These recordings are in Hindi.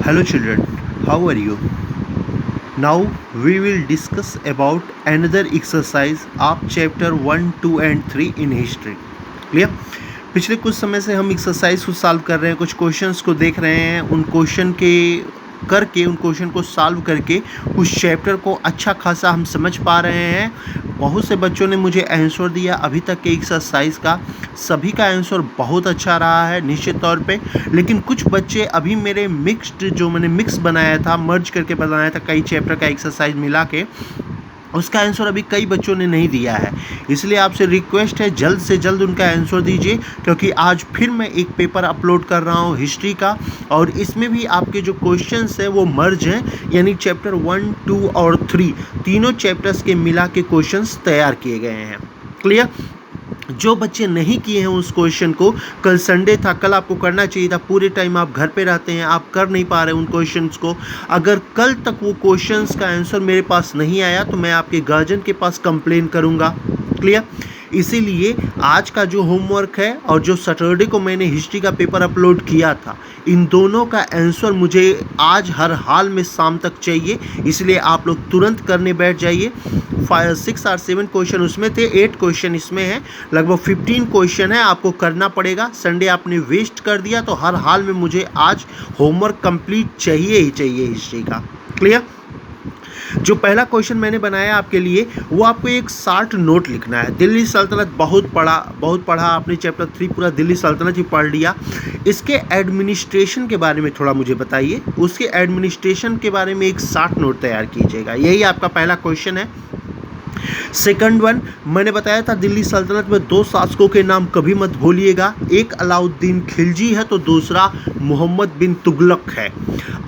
Hello children, how are you? Now we will discuss about another exercise of chapter 1, 2 and 3 in history. Clear? पिछले कुछ समय से हम एक्सरसाइज को सॉल्व कर रहे हैं, कुछ क्वेश्चंस को देख रहे हैं, उन क्वेश्चन को सॉल्व करके उस चैप्टर को अच्छा खासा हम समझ पा रहे हैं। बहुत से बच्चों ने मुझे आंसर दिया अभी तक के एक्सरसाइज का, सभी का आंसर बहुत अच्छा रहा है निश्चित तौर पे। लेकिन कुछ बच्चे अभी मेरे मैंने मिक्स बनाया था, मर्ज करके बनाया था कई चैप्टर का एक्सरसाइज मिला के, उसका आंसर अभी कई बच्चों ने नहीं दिया है। इसलिए आपसे रिक्वेस्ट है जल्द से जल्द उनका आंसर दीजिए, क्योंकि आज फिर मैं एक पेपर अपलोड कर रहा हूँ हिस्ट्री का, और इसमें भी आपके जो क्वेश्चंस हैं वो मर्ज हैं, यानी चैप्टर 1, 2 और 3 तीनों चैप्टर्स के मिला के क्वेश्चंस तैयार किए गए हैं। क्लियर? जो बच्चे नहीं किए हैं उस क्वेश्चन को, कल संडे था, कल आपको करना चाहिए था। पूरे टाइम आप घर पे रहते हैं, आप कर नहीं पा रहे उन क्वेश्चंस को। अगर कल तक वो क्वेश्चंस का आंसर मेरे पास नहीं आया तो मैं आपके गार्जियन के पास कंप्लेन करूंगा। क्लियर? इसीलिए आज का जो होमवर्क है और जो सैटरडे को मैंने हिस्ट्री का पेपर अपलोड किया था, इन दोनों का आंसर मुझे आज हर हाल में शाम तक चाहिए। इसलिए आप लोग तुरंत करने बैठ जाइए। 6 और 7 क्वेश्चन उसमें थे, 8 क्वेश्चन इसमें है, लगभग 15 क्वेश्चन है, आपको करना पड़ेगा। संडे आपने वेस्ट कर दिया तो हर हाल में मुझे आज होमवर्क कंप्लीट चाहिए ही चाहिए हिस्ट्री का। क्लियर? जो पहला क्वेश्चन मैंने बनाया आपके लिए, वो आपको एक शॉर्ट नोट लिखना है। दिल्ली सल्तनत बहुत पढ़ा आपने, चैप्टर 3 पूरा दिल्ली सल्तनत ही पढ़ लिया। इसके एडमिनिस्ट्रेशन के बारे में थोड़ा मुझे बताइए, उसके एडमिनिस्ट्रेशन के बारे में एक शॉर्ट नोट तैयार कीजिएगा। यही आपका पहला क्वेश्चन है। सेकंड वन, मैंने बताया था दिल्ली सल्तनत में 2 शासकों के नाम कभी मत भूलिएगा, एक अलाउद्दीन खिलजी है तो दूसरा मोहम्मद बिन तुगलक है।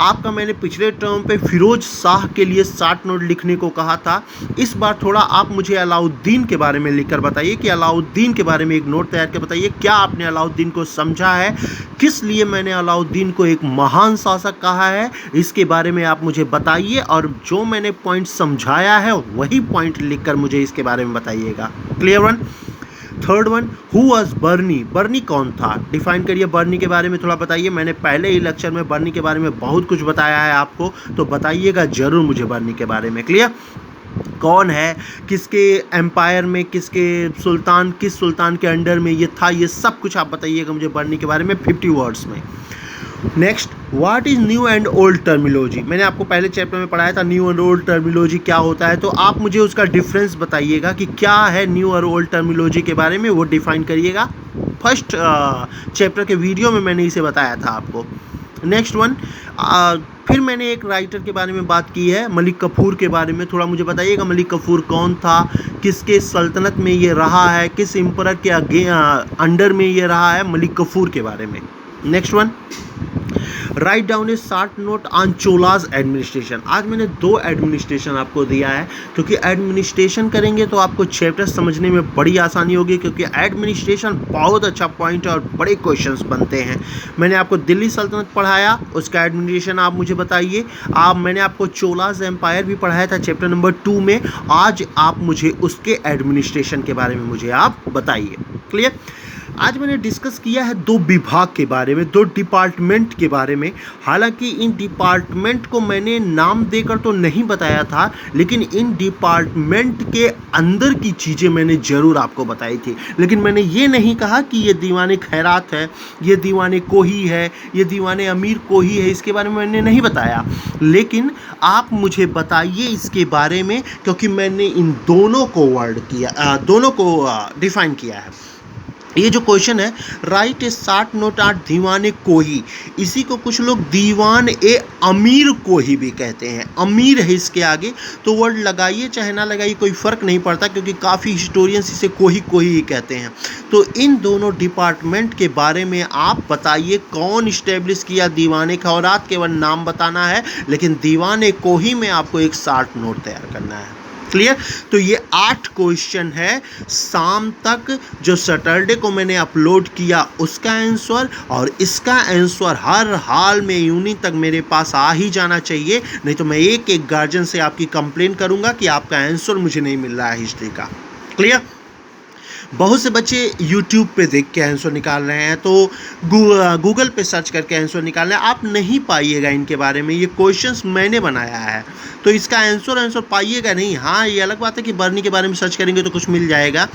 आपका मैंने पिछले टर्म पे फिरोज शाह के लिए शॉर्ट नोट लिखने को कहा था। इस बार थोड़ा आप मुझे अलाउद्दीन के बारे में लिखकर बताइए कि अलाउद्दीन के बारे में एक नोट तैयार कर बताइए, क्या आपने अलाउद्दीन को समझा है, किस लिए मैंने अलाउद्दीन को एक महान शासक कहा है, इसके बारे में आप मुझे बताइए। और जो मैंने पॉइंट समझाया है वही पॉइंट लिखकर मुझे इसके बारे में बताइएगा। Clear one? Third one, who was Bernie? Bernie कौन था? डिफाइन करिए, बर्नी के बारे में थोड़ा बताइए। मैंने पहले ही लेक्चर में बर्नी के बारे में बहुत कुछ बताया है आपको, तो बताइएगा जरूर मुझे बर्नी के बारे में। क्लियर? कौन है, किसके एम्पायर में, किस सुल्तान के अंडर में ये था, ये सब कुछ आप बताइएगा मुझे बर्नी के बारे में 50 वर्ड्स में। Next, what is new and old terminology? मैंने आपको पहले चैप्टर में पढ़ाया था न्यू एंड ओल्ड टर्मिनोलॉजी क्या होता है, तो आप मुझे उसका डिफरेंस बताइएगा कि क्या है न्यू और ओल्ड टर्मिनोलॉजी के बारे में, वो डिफाइन करिएगा। फर्स्ट चैप्टर के वीडियो में मैंने इसे बताया था आपको। नेक्स्ट वन, फिर मैंने एक राइटर के बारे में बात की है, मलिक कफूर के बारे में। थोड़ा मुझे बताइएगा मलिक कफूर कौन था, किसके सल्तनत में ये रहा है, किस एम्परर के अंडर में ये रहा है, मलिक कफूर के बारे में। Next one, write down A short note on Cholas administration. आज मैंने 2 एडमिनिस्ट्रेशन आपको दिया है, क्योंकि एडमिनिस्ट्रेशन करेंगे तो आपको चैप्टर समझने में बड़ी आसानी होगी, क्योंकि एडमिनिस्ट्रेशन बहुत अच्छा पॉइंट है और बड़े क्वेश्चंस बनते हैं। मैंने आपको दिल्ली सल्तनत पढ़ाया, उसका एडमिनिस्ट्रेशन आप मुझे बताइए। मैंने आपको चोलाज एम्पायर भी पढ़ाया था चैप्टर नंबर 2 में, आज आप मुझे उसके एडमिनिस्ट्रेशन के बारे में मुझे आप बताइए। क्लियर? आज मैंने डिस्कस किया है 2 विभाग के बारे में, 2 डिपार्टमेंट के बारे में। हालांकि इन डिपार्टमेंट को मैंने नाम देकर तो नहीं बताया था, लेकिन इन डिपार्टमेंट के अंदर की चीज़ें मैंने ज़रूर आपको बताई थी। लेकिन मैंने ये नहीं कहा कि ये दीवाने खैरात है, ये दीवाने कोही है, ये दीवाने अमीर कोही है, इसके बारे में मैंने नहीं बताया। लेकिन आप मुझे बताइए इसके बारे में, क्योंकि मैंने इन दोनों को डिफाइन किया है। ये जो क्वेश्चन है, right A short note on दीवाने कोही, इसी को कुछ लोग दीवान ए अमीर कोही भी कहते हैं। अमीर है इसके आगे, तो वर्ड लगाइए चाहे ना लगाइए कोई फ़र्क नहीं पड़ता, क्योंकि काफ़ी हिस्टोरियंस इसे कोही ही कहते हैं। तो इन दोनों डिपार्टमेंट के बारे में आप बताइए, कौन इस्टेब्लिश किया दीवाने खौरात? केवल नाम बताना है, लेकिन दीवाने कोही में आपको एक शॉर्ट नोट तैयार करना है। क्लियर? तो ये 8 क्वेश्चन है। शाम तक जो सैटरडे को मैंने अपलोड किया उसका आंसर और इसका आंसर हर हाल में यूनिट तक मेरे पास आ ही जाना चाहिए, नहीं तो मैं एक गार्जियन से आपकी कंप्लेन करूंगा कि आपका आंसर मुझे नहीं मिल रहा है हिस्ट्री का। क्लियर? बहुत से बच्चे यूट्यूब पे देख के आंसर निकाल रहे हैं, तो गूगल पे सर्च करके आंसर निकाल रहे हैं। आप नहीं पाइएगा इनके बारे में, ये क्वेश्चंस मैंने बनाया है, तो इसका आंसर पाइएगा नहीं। हाँ, ये अलग बात है कि बर्नी के बारे में सर्च करेंगे तो कुछ मिल जाएगा।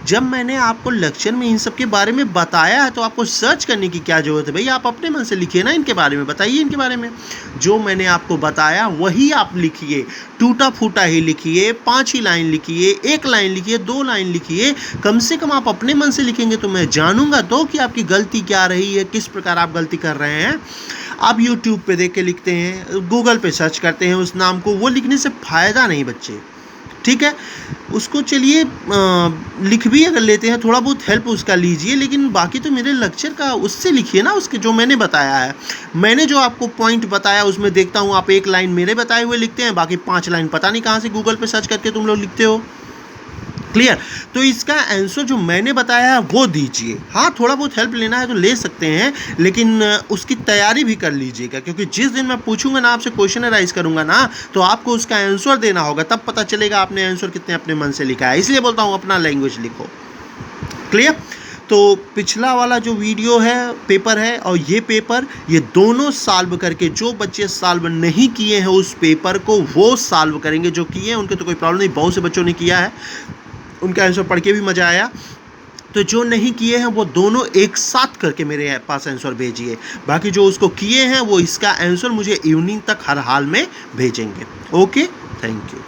जब मैंने आपको लेक्चर में इन सब के बारे में बताया है तो आपको सर्च करने की क्या ज़रूरत है भई? आप अपने मन से लिखिए ना, इनके बारे में बताइए, इनके बारे में। जो मैंने आपको बताया वही आप लिखिए, टूटा-फूटा ही लिखिए, 5 ही लाइन लिखिए, 1 लाइन लिखिए, 2 लाइन लिखिए। कम से कम आप अपने मन से लिखेंगे तो मैं जानूँगा तो कि आपकी गलती क्या रही है, किस प्रकार आप गलती कर रहे हैं। आप यूट्यूब पे देख के लिखते हैं, गूगल पे सर्च करते हैं उस नाम को, वो लिखने से फ़ायदा नहीं बच्चे, ठीक है? उसको चलिए लिख भी अगर लेते हैं, थोड़ा बहुत हेल्प उसका लीजिए, लेकिन बाकी तो मेरे लेक्चर का उससे लिखिए ना, उसके जो मैंने बताया है। मैंने जो आपको पॉइंट बताया उसमें देखता हूँ आप 1 लाइन मेरे बताए हुए लिखते हैं, बाकी 5 लाइन पता नहीं कहाँ से गूगल पे सर्च करके तुम लोग लिखते हो। क्लियर? तो इसका आंसर जो मैंने बताया है वो दीजिए। हाँ, थोड़ा बहुत हेल्प लेना है तो ले सकते हैं, लेकिन उसकी तैयारी भी कर लीजिएगा, क्योंकि जिस दिन मैं पूछूंगा ना, आपसे क्वेश्चन राइज करूंगा ना, तो आपको उसका आंसर देना होगा, तब पता चलेगा आपने आंसर कितने अपने मन से लिखा है। इसलिए बोलता हूँ अपना लैंग्वेज लिखो। क्लियर? तो पिछला वाला जो वीडियो है, पेपर है, और ये पेपर, ये दोनों सॉल्व करके, जो बच्चे सॉल्व नहीं किए हैं उस पेपर को वो सॉल्व करेंगे, जो किए हैं उनके तो कोई प्रॉब्लम नहीं, बहुत से बच्चों ने किया है, उनका आंसर पढ़ के भी मज़ा आया। तो जो नहीं किए हैं वो दोनों एक साथ करके मेरे पास आंसर भेजिए। बाकी जो उसको किए हैं वो इसका आंसर मुझे इवनिंग तक हर हाल में भेजेंगे। Okay, thank you.